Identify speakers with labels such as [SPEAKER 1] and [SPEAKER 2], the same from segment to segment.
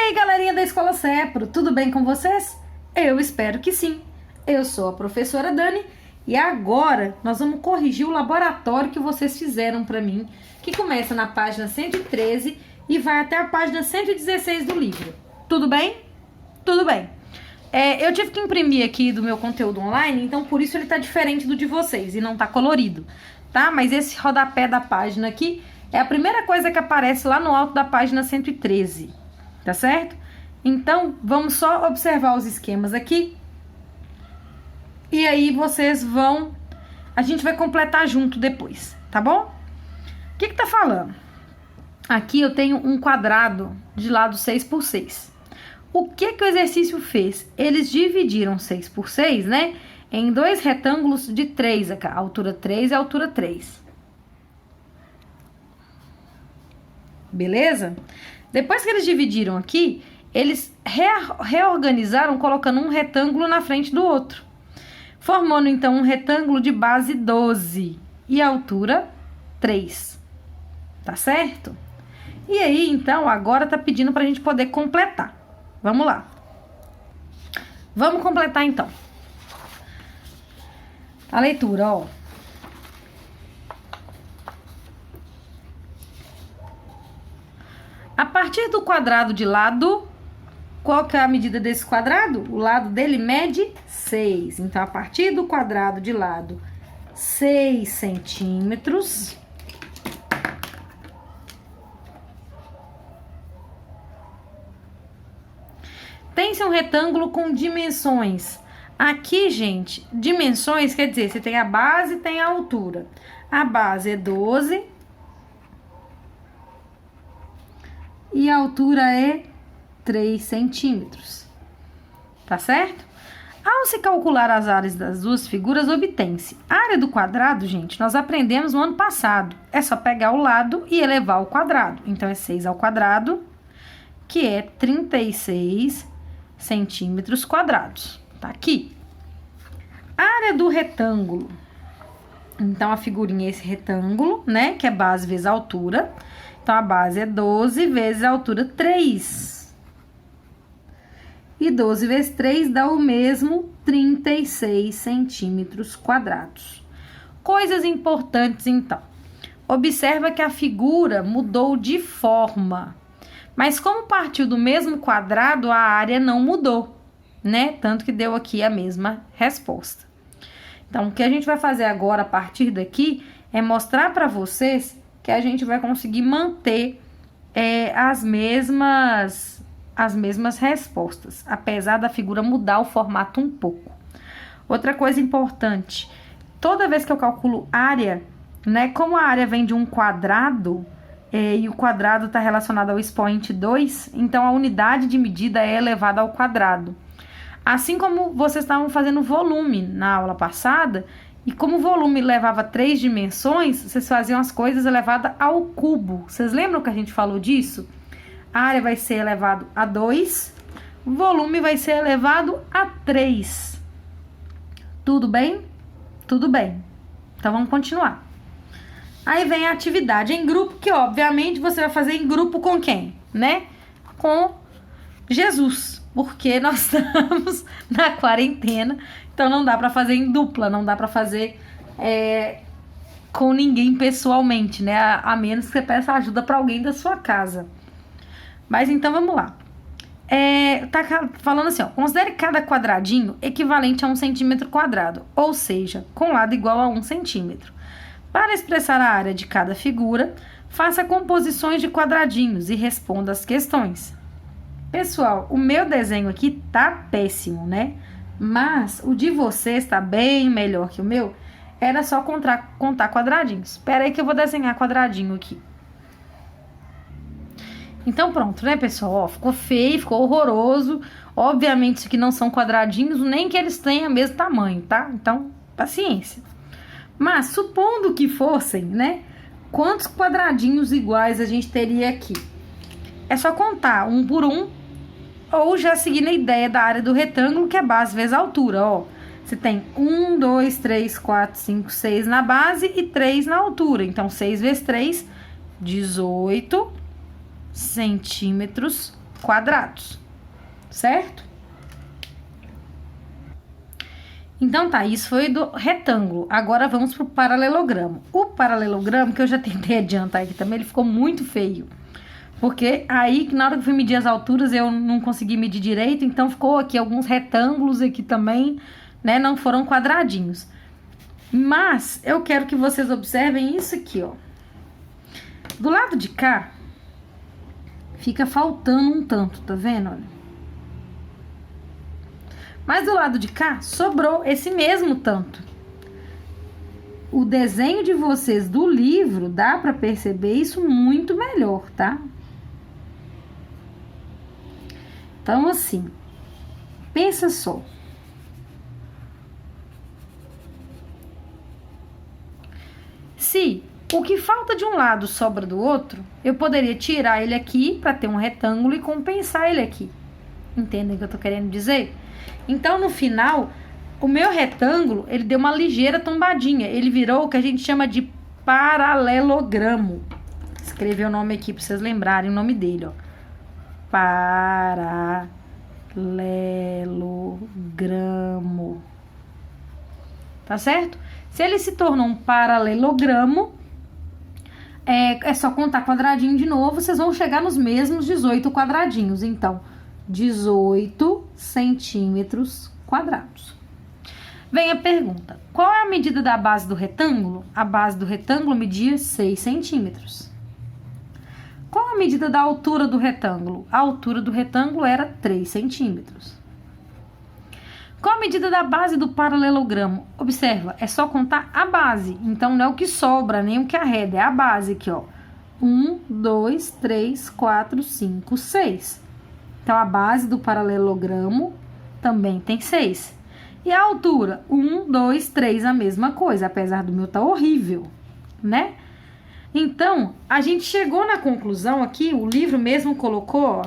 [SPEAKER 1] aí, galerinha da Escola Cepro, tudo bem com vocês? Eu espero que sim. Eu sou a professora Dani e agora nós vamos corrigir o laboratório que vocês fizeram para mim, que começa na página 113 e vai até a página 116 do livro. Tudo bem? Tudo bem. Eu tive que imprimir aqui do meu conteúdo online, então por isso ele tá diferente do de vocês e não tá colorido, tá? Mas esse rodapé da página aqui é a primeira coisa que aparece lá no alto da página 113, tá certo? Então, vamos só observar os esquemas aqui. E aí vocês vão... A gente vai completar junto depois, tá bom? O que tá falando? Aqui eu tenho um quadrado de lado 6 por 6. O que o exercício fez? Eles dividiram 6 por 6, né? Em dois retângulos de 3, a altura 3 e a altura 3. Beleza? Depois que eles dividiram aqui, eles reorganizaram colocando um retângulo na frente do outro, formando então um retângulo de base 12 e altura 3. Tá certo? E aí, então, agora tá pedindo pra gente poder completar. Vamos lá. Vamos completar, então. A leitura, ó. A partir do quadrado de lado, qual que é a medida desse quadrado? O lado dele mede 6. Então, a partir do quadrado de lado 6 centímetros, tem-se um retângulo com dimensões. Aqui, gente, dimensões quer dizer, você tem a base e tem a altura. A base é 12 e a altura é 3 centímetros. Tá certo? Ao se calcular as áreas das duas figuras, obtém-se a área do quadrado, gente, nós aprendemos no ano passado. É só pegar o lado e elevar ao quadrado. Então, é 6 ao quadrado, que é 36 centímetros quadrados. Tá aqui. A área do retângulo. Então, a figurinha é esse retângulo, né? Que é base vezes a altura. Então, a base é 12 vezes a altura 3. E 12 vezes 3 dá o mesmo 36 centímetros quadrados. Coisas importantes, então. Observa que a figura mudou de forma. Mas como partiu do mesmo quadrado, a área não mudou, né? Tanto que deu aqui a mesma resposta. Então, o que a gente vai fazer agora, a partir daqui, é mostrar para vocês que a gente vai conseguir manter as mesmas respostas, apesar da figura mudar o formato um pouco. Outra coisa importante, toda vez que eu calculo área, né, como a área vem de um quadrado, e o quadrado está relacionado ao expoente 2, então a unidade de medida é elevada ao quadrado. Assim como vocês estavam fazendo volume na aula passada, e como o volume levava 3 dimensões, vocês faziam as coisas elevadas ao cubo. Vocês lembram que a gente falou disso? A área vai ser elevado a 2, o volume vai ser elevado a 3. Tudo bem? Tudo bem. Então, vamos continuar. Aí vem a atividade em grupo, que obviamente você vai fazer em grupo com quem, né? Com Jesus, porque nós estamos na quarentena, então não dá para fazer em dupla, não dá para fazer com ninguém pessoalmente, né? A menos que você peça ajuda para alguém da sua casa. Mas então vamos lá. Tá falando assim, ó, considere cada quadradinho equivalente a 1 centímetro quadrado, ou seja, com lado igual a 1 centímetro. Para expressar a área de cada figura, faça composições de quadradinhos e responda as questões. Pessoal, o meu desenho aqui tá péssimo, né? Mas o de vocês tá bem melhor que o meu. Era só contar quadradinhos. Espera aí que eu vou desenhar quadradinho aqui. Então pronto, né, pessoal? Ó, ficou feio, ficou horroroso. Obviamente isso aqui não são quadradinhos, nem que eles tenham o mesmo tamanho, tá? Então, paciência. Mas, supondo que fossem, né? Quantos quadradinhos iguais a gente teria aqui? É só contar um por um, ou já seguindo a ideia da área do retângulo, que é base vezes altura, ó. Você tem 1, 2, 3, 4, 5, 6 na base e 3 na altura. Então, 6 vezes 3, 18 centímetros quadrados, certo? Então tá, isso foi do retângulo. Agora vamos pro paralelogramo. O paralelogramo, que eu já tentei adiantar aqui também, ele ficou muito feio. Porque aí, na hora que eu fui medir as alturas, eu não consegui medir direito, então ficou aqui alguns retângulos aqui também, né? Não foram quadradinhos. Mas eu quero que vocês observem isso aqui, ó. Do lado de cá, fica faltando um tanto, tá vendo? Olha. Mas do lado de cá, sobrou esse mesmo tanto. O desenho de vocês do livro, dá pra perceber isso muito melhor, tá? Então, assim, pensa só. Se o que falta de um lado sobra do outro, eu poderia tirar ele aqui para ter um retângulo e compensar ele aqui. Entendem o que eu tô querendo dizer? Então, no final, o meu retângulo, ele deu uma ligeira tombadinha. Ele virou o que a gente chama de paralelogramo. Escrevi o nome aqui para vocês lembrarem o nome dele, ó. Paralelogramo. Tá certo? Se ele se tornou um paralelogramo, é só contar quadradinho de novo, vocês vão chegar nos mesmos 18 quadradinhos. Então, 18 centímetros quadrados. Vem a pergunta: qual é a medida da base do retângulo? A base do retângulo media 6 centímetros. Qual a medida da altura do retângulo? A altura do retângulo era 3 centímetros. Qual a medida da base do paralelogramo? Observa, é só contar a base. Então, não é o que sobra, nem o que arreda, é a base aqui, ó. 1, 2, 3, 4, 5, 6. Então, a base do paralelogramo também tem 6. E a altura? 1, 2, 3, a mesma coisa, apesar do meu tá horrível, né? Então, a gente chegou na conclusão aqui, o livro mesmo colocou, ó,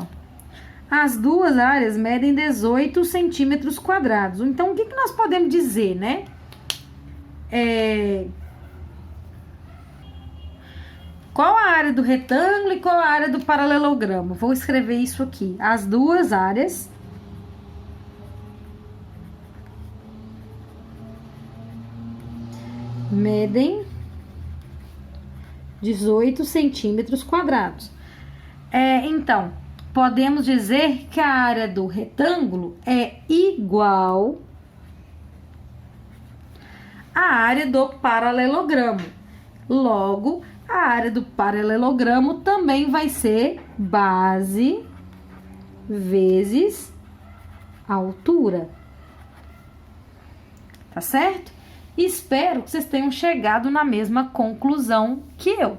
[SPEAKER 1] as duas áreas medem 18 centímetros quadrados. Então, o que nós podemos dizer, né? Qual a área do retângulo e qual a área do paralelogramo? Vou escrever isso aqui. As duas áreas medem 18 centímetros quadrados. Então, podemos dizer que a área do retângulo é igual à área do paralelogramo. Logo, a área do paralelogramo também vai ser base vezes altura. Tá certo? Espero que vocês tenham chegado na mesma conclusão que eu.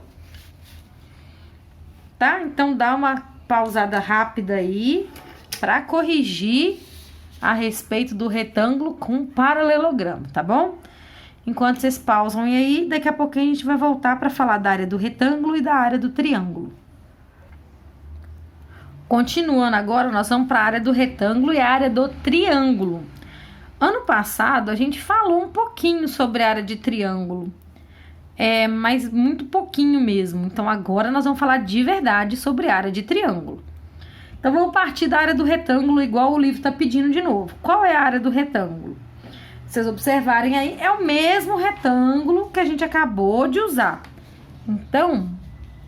[SPEAKER 1] Tá? Então, dá uma pausada rápida aí para corrigir a respeito do retângulo com paralelogramo, tá bom? Enquanto vocês pausam aí, daqui a pouquinho a gente vai voltar para falar da área do retângulo e da área do triângulo. Continuando agora, nós vamos para a área do retângulo e a área do triângulo. Ano passado, a gente falou um pouquinho sobre a área de triângulo, mas muito pouquinho mesmo. Então, agora nós vamos falar de verdade sobre a área de triângulo. Então, vamos partir da área do retângulo, igual o livro está pedindo de novo. Qual é a área do retângulo? Se vocês observarem aí, é o mesmo retângulo que a gente acabou de usar. Então,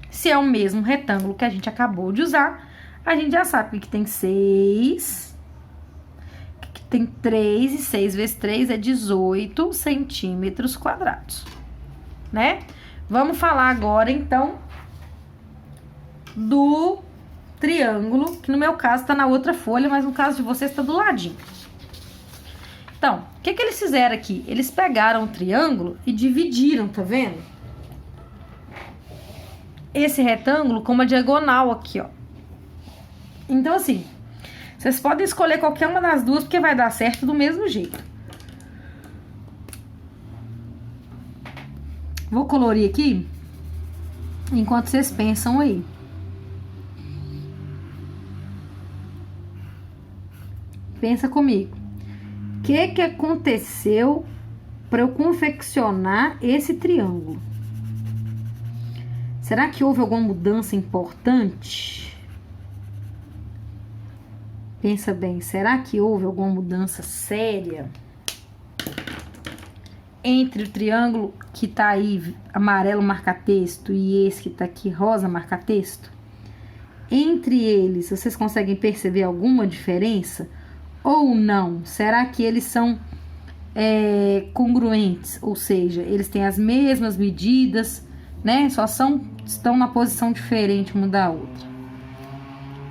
[SPEAKER 1] se é o mesmo retângulo que a gente acabou de usar, a gente já sabe que tem 6... Tem 3 e 6 vezes 3 é 18 centímetros quadrados, né? Vamos falar agora, então, do triângulo, que no meu caso tá na outra folha, mas no caso de vocês tá do ladinho. Então, o que eles fizeram aqui? Eles pegaram o triângulo e dividiram, tá vendo? Esse retângulo com uma diagonal aqui, ó. Então, assim, vocês podem escolher qualquer uma das duas, porque vai dar certo do mesmo jeito. Vou colorir aqui, enquanto vocês pensam aí. Pensa comigo. O que aconteceu para eu confeccionar esse triângulo? Será que houve alguma mudança importante? Pensa bem, será que houve alguma mudança séria entre o triângulo que tá aí amarelo marca-texto e esse que tá aqui rosa marca-texto? Entre eles, vocês conseguem perceber alguma diferença? Ou não? Será que eles são congruentes? Ou seja, eles têm as mesmas medidas, né? Só estão na posição diferente uma da outra.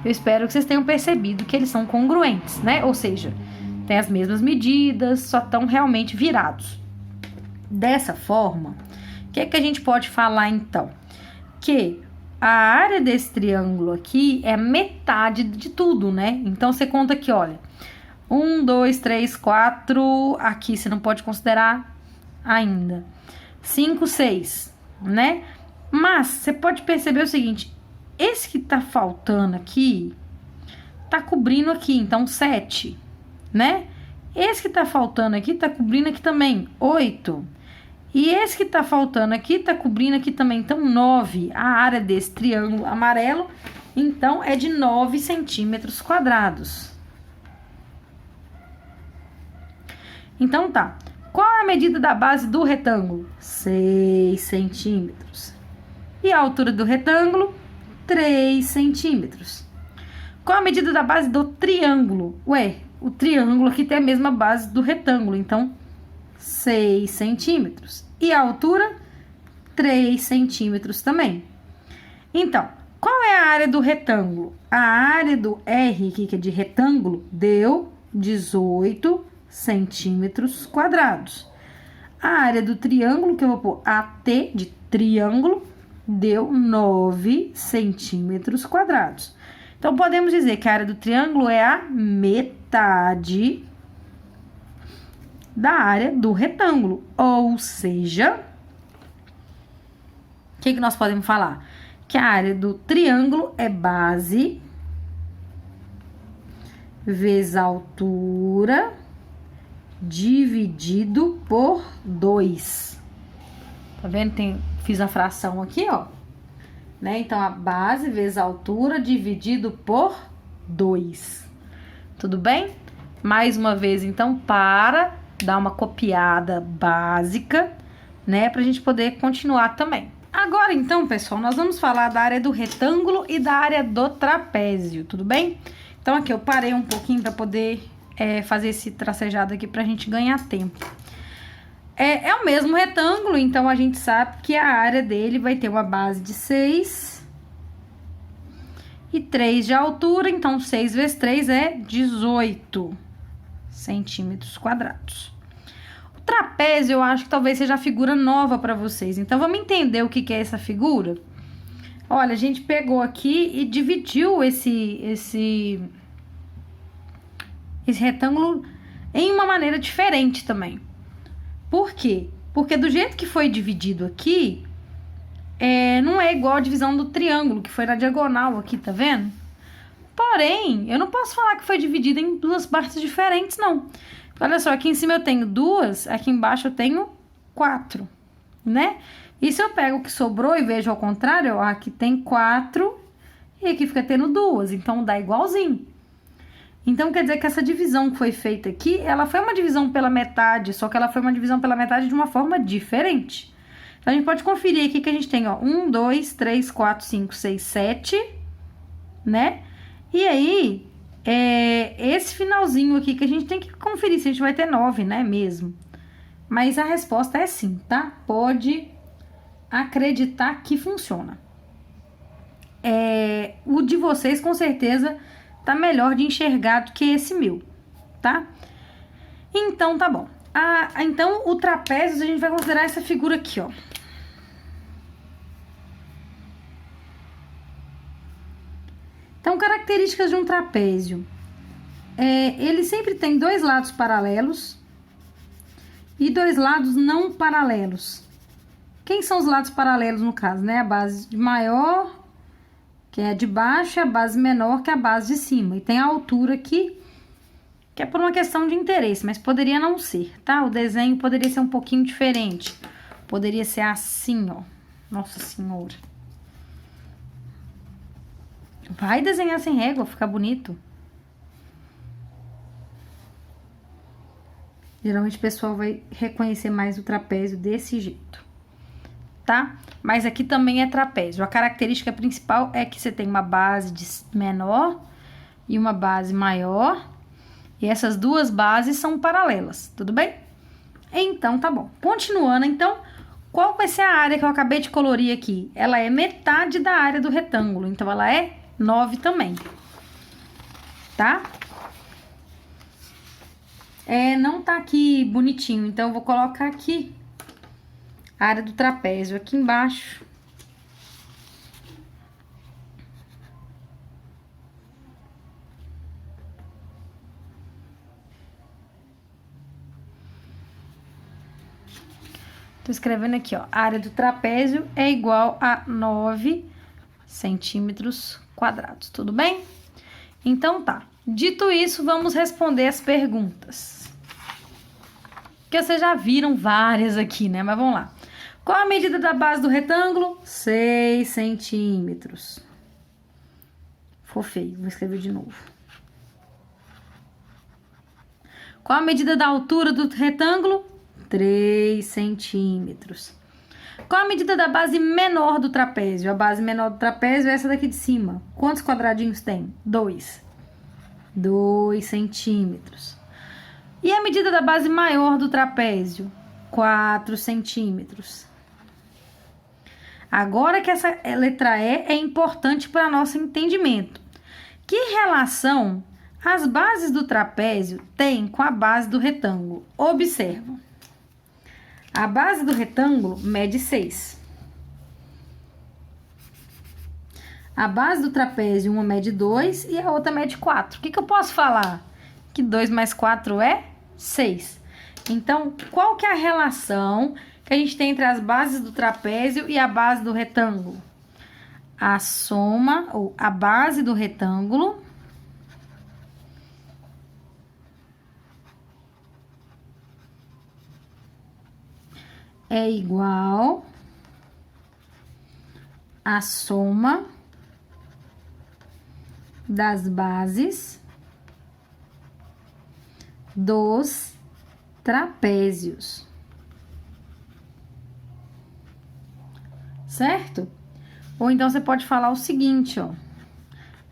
[SPEAKER 1] Eu espero que vocês tenham percebido que eles são congruentes, né? Ou seja, tem as mesmas medidas, só estão realmente virados. Dessa forma, o que é que a gente pode falar então? Que a área desse triângulo aqui é metade de tudo, né? Então você conta aqui, olha, 1, 2, 3, 4, aqui você não pode considerar ainda, 5, 6, né? Mas você pode perceber o seguinte, esse que tá faltando aqui, tá cobrindo aqui, então 7, né? Esse que tá faltando aqui, tá cobrindo aqui também, 8. E esse que tá faltando aqui, tá cobrindo aqui também, então 9. A área desse triângulo amarelo, então, é de 9 centímetros quadrados. Então tá, qual é a medida da base do retângulo? 6 centímetros. E a altura do retângulo? 3 centímetros. Qual a medida da base do triângulo? Ué, o triângulo aqui tem a mesma base do retângulo, então 6 centímetros. E a altura? 3 centímetros também. Então, qual é a área do retângulo? A área do R, que é de retângulo, deu 18 centímetros quadrados. A área do triângulo, que eu vou pôr AT de triângulo, deu 9 centímetros quadrados. Então, podemos dizer que a área do triângulo é a metade da área do retângulo. Ou seja, o que nós podemos falar? Que a área do triângulo é base vezes altura dividido por 2. Tá vendo? Fiz a fração aqui, ó. Né? Então, a base vezes a altura dividido por 2. Tudo bem? Mais uma vez, então, para dar uma copiada básica, né? Pra gente poder continuar também. Agora, então, pessoal, nós vamos falar da área do retângulo e da área do trapézio, tudo bem? Então, aqui eu parei um pouquinho para poder fazer esse tracejado aqui pra gente ganhar tempo. É o mesmo retângulo, então a gente sabe que a área dele vai ter uma base de 6 e 3 de altura, então 6 vezes 3 é 18 centímetros quadrados. O trapézio eu acho que talvez seja a figura nova para vocês, então vamos entender o que é essa figura? Olha, a gente pegou aqui e dividiu esse retângulo em uma maneira diferente também. Por quê? Porque do jeito que foi dividido aqui, não é igual a divisão do triângulo, que foi na diagonal aqui, tá vendo? Porém, eu não posso falar que foi dividido em duas partes diferentes, não. Olha só, aqui em cima eu tenho 2, aqui embaixo eu tenho 4, né? E se eu pego o que sobrou e vejo ao contrário, ó, aqui tem 4 e aqui fica tendo 2, então dá igualzinho. Então, quer dizer que essa divisão que foi feita aqui, ela foi uma divisão pela metade, só que ela foi uma divisão pela metade de uma forma diferente. Então, a gente pode conferir aqui que a gente tem, ó, 1, 2, 3, 4, 5, 6, 7, né? E aí, esse finalzinho aqui que a gente tem que conferir se a gente vai ter 9, né, mesmo. Mas a resposta é sim, tá? Pode acreditar que funciona. O de vocês, com certeza, tá melhor de enxergar do que esse meu, tá? Então, tá bom. Então, o trapézio, a gente vai considerar essa figura aqui, ó. Então, características de um trapézio. Ele sempre tem 2 lados paralelos e 2 lados não paralelos. Quem são os lados paralelos, no caso, né? A base de maior, que é a de baixo, e a base menor, que é a base de cima. E tem a altura aqui, que é por uma questão de interesse, mas poderia não ser, tá? O desenho poderia ser um pouquinho diferente. Poderia ser assim, ó. Nossa Senhora. Vai desenhar sem régua, fica bonito. Geralmente o pessoal vai reconhecer mais o trapézio desse jeito, tá? Mas aqui também é trapézio. A característica principal é que você tem uma base menor e uma base maior. E essas duas bases são paralelas, tudo bem? Então, tá bom. Continuando, então, qual vai ser a área que eu acabei de colorir aqui? Ela é metade da área do retângulo, então ela é 9 também, tá? Não tá aqui bonitinho, então eu vou colocar aqui a área do trapézio aqui embaixo. Tô escrevendo aqui, ó, a área do trapézio é igual a 9 centímetros quadrados, tudo bem? Então tá. Dito isso, vamos responder as perguntas. Que vocês já viram várias aqui, né? Mas vamos lá. Qual a medida da base do retângulo? 6 centímetros. Ficou feio, vou escrever de novo. Qual a medida da altura do retângulo? 3 centímetros. Qual a medida da base menor do trapézio? A base menor do trapézio é essa daqui de cima. Quantos quadradinhos tem? 2. 2 centímetros. E a medida da base maior do trapézio? 4 centímetros. Agora que essa letra E é importante para nosso entendimento. Que relação as bases do trapézio têm com a base do retângulo? Observa. A base do retângulo mede 6. A base do trapézio, uma mede 2 e a outra mede 4. O que eu posso falar? Que 2 mais 4 é 6. Então, qual que é a relação que a gente tem entre as bases do trapézio e a base do retângulo? A soma, ou a base do retângulo, é igual à soma das bases dos trapézios. Certo? Ou então você pode falar o seguinte, ó,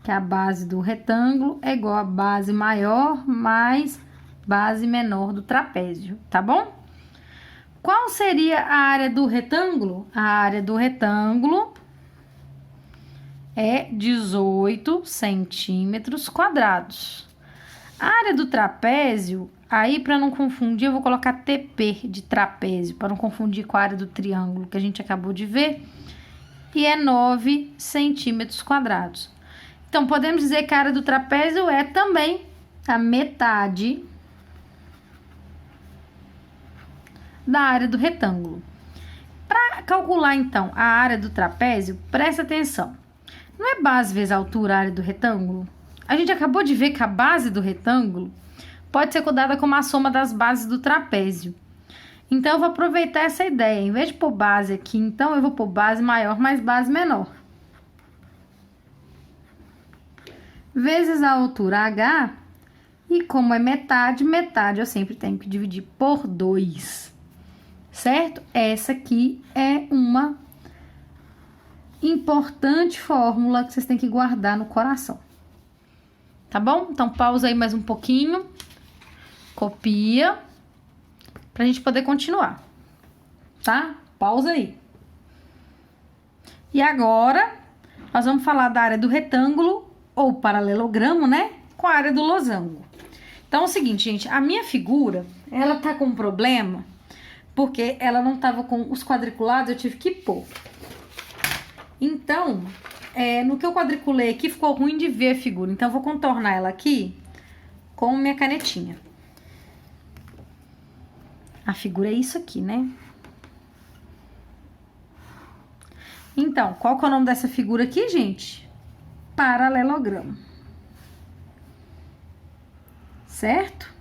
[SPEAKER 1] que a base do retângulo é igual a base maior mais base menor do trapézio, tá bom? Qual seria a área do retângulo? A área do retângulo é 18 centímetros quadrados. A área do trapézio, aí para não confundir, eu vou colocar TP de trapézio, para não confundir com a área do triângulo que a gente acabou de ver, e é 9 centímetros quadrados. Então, podemos dizer que a área do trapézio é também a metade da área do retângulo. Para calcular, então, a área do trapézio, presta atenção. Não é base vezes altura a área do retângulo? A gente acabou de ver que a base do retângulo pode ser dada como a soma das bases do trapézio. Então, eu vou aproveitar essa ideia. Em vez de pôr base aqui, então, eu vou pôr base maior mais base menor. Vezes a altura H. E como é metade, metade eu sempre tenho que dividir por 2. Certo? Essa aqui é uma importante fórmula que vocês têm que guardar no coração. Tá bom? Então, pausa aí mais um pouquinho. Copia. Pra gente poder continuar. Tá? Pausa aí. E agora, nós vamos falar da área do retângulo ou paralelogramo, né? Com a área do losango. Então, é o seguinte, gente. A minha figura, ela tá com um problema, porque ela não tava com os quadriculados, eu tive que pôr. Então, no que eu quadriculei aqui, ficou ruim de ver a figura. Então, eu vou contornar ela aqui com minha canetinha. A figura é isso aqui, né? Então, qual que é o nome dessa figura aqui, gente? Paralelogramo. Certo?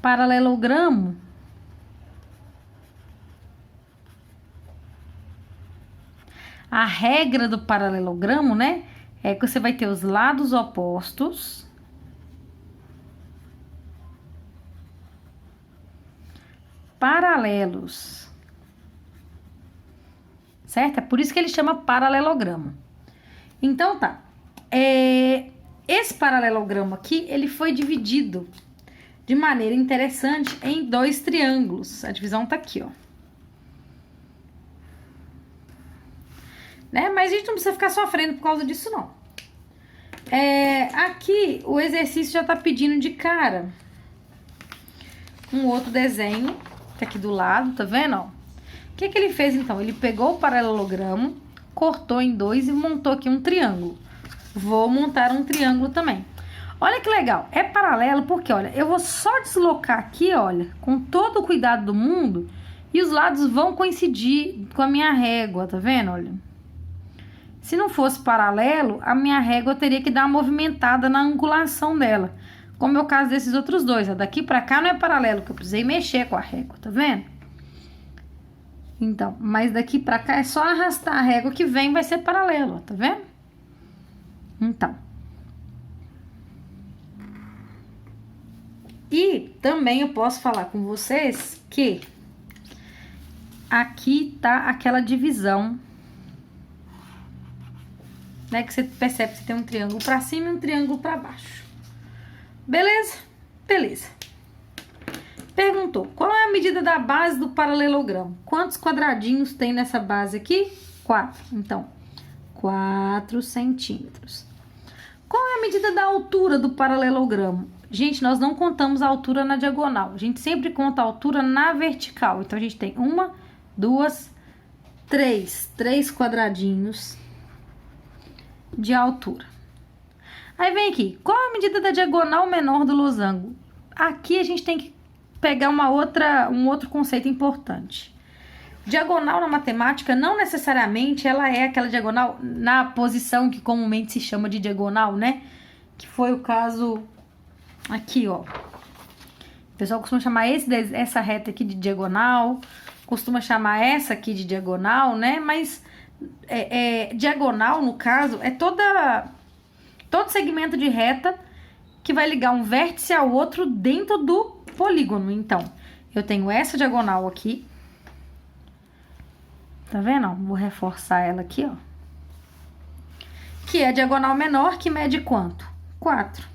[SPEAKER 1] Paralelogramo a regra do paralelogramo, né, é que você vai ter os lados opostos paralelos. Certo? É por isso que ele chama paralelogramo. Então tá. Esse paralelogramo aqui, ele foi dividido de maneira interessante em 2 triângulos. A divisão tá aqui, ó. Né? Mas a gente não precisa ficar sofrendo por causa disso, não. Aqui, o exercício já tá pedindo de cara um outro desenho, que é aqui do lado, tá vendo, ó? O que ele fez, então? Ele pegou o paralelogramo, cortou em 2 e montou aqui um triângulo. Vou montar um triângulo também. Olha que legal. É paralelo porque, olha, eu vou só deslocar aqui, olha, com todo o cuidado do mundo, e os lados vão coincidir com a minha régua, tá vendo, olha? Se não fosse paralelo, a minha régua teria que dar uma movimentada na angulação dela. Como é o caso desses outros dois. Ó. Daqui pra cá não é paralelo, que eu precisei mexer com a régua, tá vendo? Então, mas daqui pra cá é só arrastar a régua que vem, vai ser paralelo, ó, tá vendo? Então. E também eu posso falar com vocês que aqui tá aquela divisão, né? Que você percebe que tem um triângulo pra cima e um triângulo pra baixo. Beleza? Beleza. Perguntou, qual é a medida da base do paralelogramo? Quantos quadradinhos tem nessa base aqui? 4. Então, 4 centímetros. Qual é a medida da altura do paralelogramo? Gente, nós não contamos a altura na diagonal. A gente sempre conta a altura na vertical. Então, a gente tem 1, 2, 3. 3 quadradinhos de altura. Aí vem aqui, qual a medida da diagonal menor do losango? Aqui a gente tem que pegar um outro conceito importante. Diagonal na matemática, não necessariamente ela é aquela diagonal na posição que comumente se chama de diagonal, né? Que foi o caso aqui, ó. O pessoal costuma chamar essa reta aqui de diagonal, costuma chamar essa aqui de diagonal, né? Mas diagonal, no caso, é todo segmento de reta que vai ligar um vértice ao outro dentro do polígono. Então, eu tenho essa diagonal aqui. Tá vendo? Ó, vou reforçar ela aqui, ó. Que é a diagonal menor, que mede quanto? 4.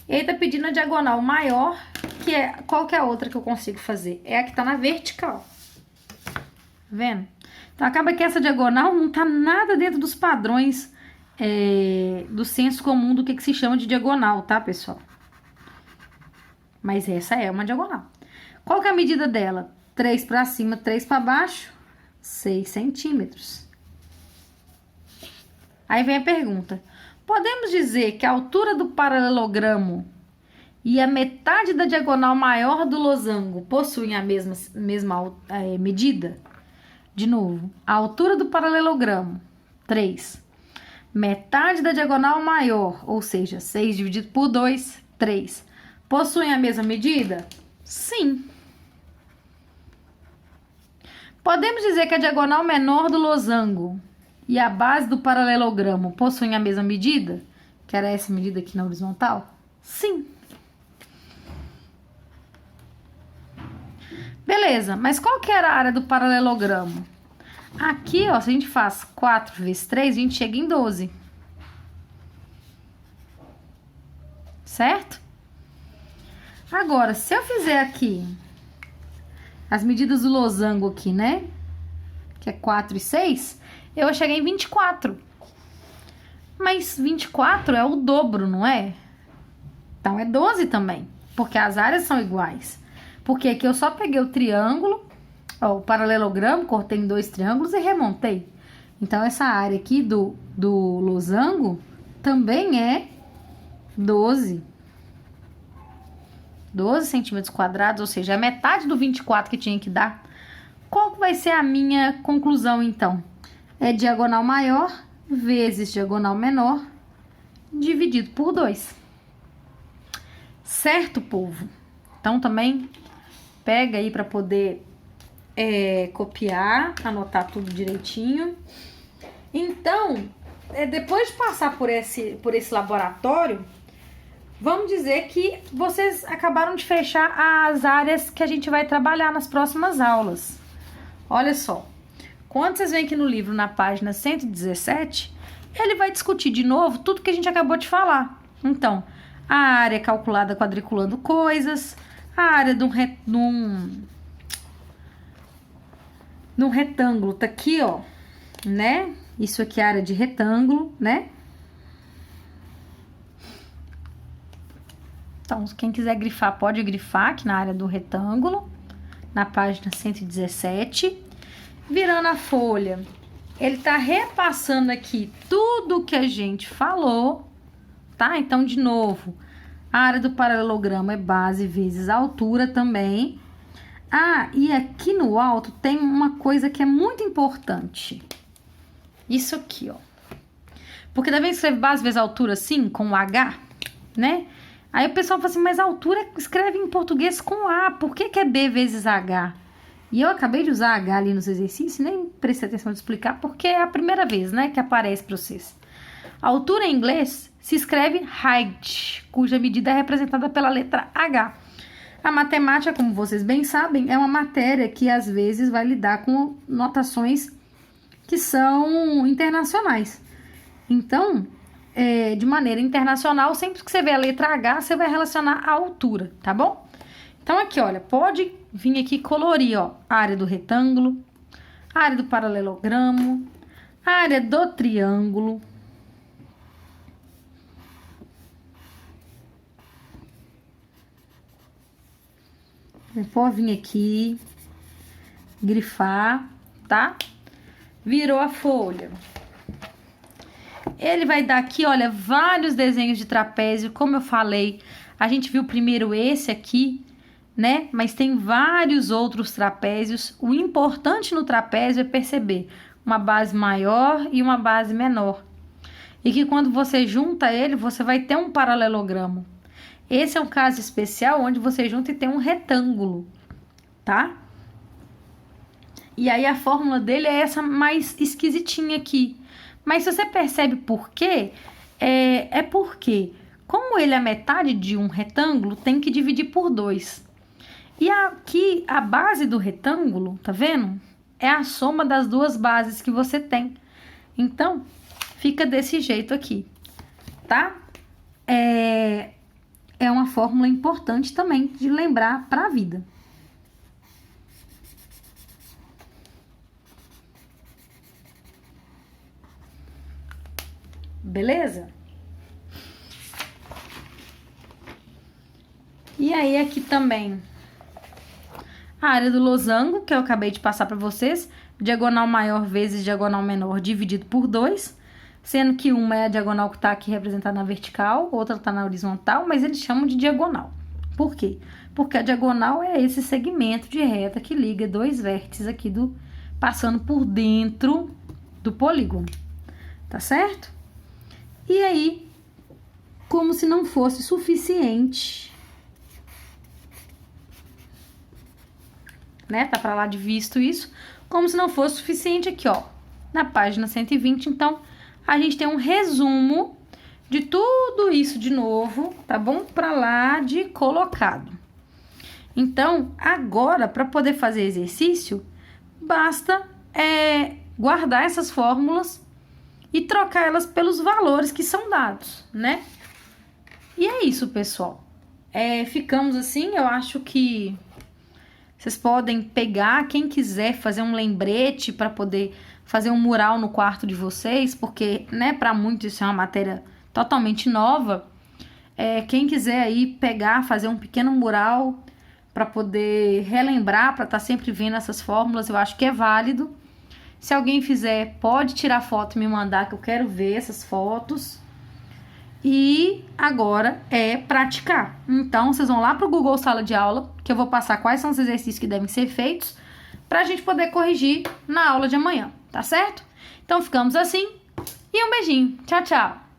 [SPEAKER 1] E aí tá pedindo a diagonal maior, que é... Qual que é a outra que eu consigo fazer? É a que tá na vertical. Tá vendo? Então, acaba que essa diagonal não tá nada dentro dos padrões do senso comum do que se chama de diagonal, tá, pessoal? Mas essa é uma diagonal. Qual que é a medida dela? 3 para cima, 3 para baixo, 6 centímetros. Aí vem a pergunta. Podemos dizer que a altura do paralelogramo e a metade da diagonal maior do losango possuem a mesma medida? De novo, a altura do paralelogramo, 3. Metade da diagonal maior, ou seja, 6 dividido por 2, 3. Possuem a mesma medida? Sim. Podemos dizer que a diagonal menor do losango e a base do paralelogramo possuem a mesma medida? Que era essa medida aqui na horizontal? Sim. Beleza, mas qual que era a área do paralelogramo? Aqui, ó, se a gente faz 4 vezes 3, a gente chega em 12. Certo? Agora, se eu fizer aqui as medidas do losango aqui, né? Que é 4 e 6, eu vou chegar em 24. Mas 24 é o dobro, não é? Então, é 12 também, porque as áreas são iguais. Porque aqui eu só peguei o triângulo, ó, o paralelogramo, cortei em 2 triângulos e remontei. Então, essa área aqui do losango também é 12. 12 centímetros quadrados, ou seja, é metade do 24 que tinha que dar. Qual que vai ser a minha conclusão, então? É diagonal maior vezes diagonal menor dividido por 2. Certo, povo? Então, também pega aí para poder copiar, anotar tudo direitinho. Então, depois de passar por esse laboratório, vamos dizer que vocês acabaram de fechar as áreas que a gente vai trabalhar nas próximas aulas. Olha só, quando vocês vêm aqui no livro, na página 117, ele vai discutir de novo tudo que a gente acabou de falar. Então, a área calculada quadriculando coisas, a área de um retângulo tá aqui, ó, né? Isso aqui é a área de retângulo, né? Então, quem quiser grifar, pode grifar aqui na área do retângulo, na página 117. Virando a folha, ele tá repassando aqui tudo que a gente falou, tá? Então, de novo, a área do paralelogramo é base vezes altura também. Ah, e aqui no alto tem uma coisa que é muito importante. Isso aqui, ó. Porque também escreve base vezes altura assim, com o H, né? Aí o pessoal fala assim, mas a altura escreve em português com A, por que é B vezes H? E eu acabei de usar H ali nos exercícios, nem prestei atenção de explicar, porque é a primeira vez, né, que aparece para vocês. A altura em inglês se escreve height, cuja medida é representada pela letra H. A matemática, como vocês bem sabem, é uma matéria que às vezes vai lidar com notações que são internacionais. Então, de maneira internacional, sempre que você vê a letra H, você vai relacionar a altura, tá bom? Então, aqui, olha, pode vir aqui colorir, ó, a área do retângulo, a área do paralelogramo, a área do triângulo. Pode vir aqui, grifar, tá? Virou a folha. Ele vai dar aqui, olha, vários desenhos de trapézio, como eu falei. A gente viu primeiro esse aqui, né? Mas tem vários outros trapézios. O importante no trapézio é perceber uma base maior e uma base menor. E que quando você junta ele, você vai ter um paralelogramo. Esse é um caso especial onde você junta e tem um retângulo, tá? E aí a fórmula dele é essa mais esquisitinha aqui. Mas se você percebe por quê, é porque, como ele é metade de um retângulo, tem que dividir por 2. E aqui, a base do retângulo, tá vendo? É a soma das duas bases que você tem. Então, fica desse jeito aqui, tá? É uma fórmula importante também de lembrar para a vida. Beleza? E aí aqui também a área do losango, que eu acabei de passar para vocês, diagonal maior vezes diagonal menor dividido por 2, sendo que uma é a diagonal que está aqui representada na vertical, outra está na horizontal, mas eles chamam de diagonal. Por quê? Porque a diagonal é esse segmento de reta que liga dois vértices aqui passando por dentro do polígono, tá certo? E aí, como se não fosse suficiente, né? Tá para lá de visto isso, como se não fosse suficiente aqui, ó, na página 120. Então, a gente tem um resumo de tudo isso de novo, tá bom? Para lá de colocado. Então, agora, para poder fazer exercício, basta guardar essas fórmulas e trocar elas pelos valores que são dados, né? E é isso, pessoal. Ficamos assim, eu acho que vocês podem pegar, quem quiser fazer um lembrete para poder fazer um mural no quarto de vocês, porque, né, para muitos isso é uma matéria totalmente nova. Quem quiser aí pegar, fazer um pequeno mural para poder relembrar, para estar sempre vendo essas fórmulas, eu acho que é válido. Se alguém fizer, pode tirar foto e me mandar, que eu quero ver essas fotos. E agora é praticar. Então, vocês vão lá para o Google Sala de Aula, que eu vou passar quais são os exercícios que devem ser feitos, para a gente poder corrigir na aula de amanhã, tá certo? Então, ficamos assim. E um beijinho. Tchau, tchau.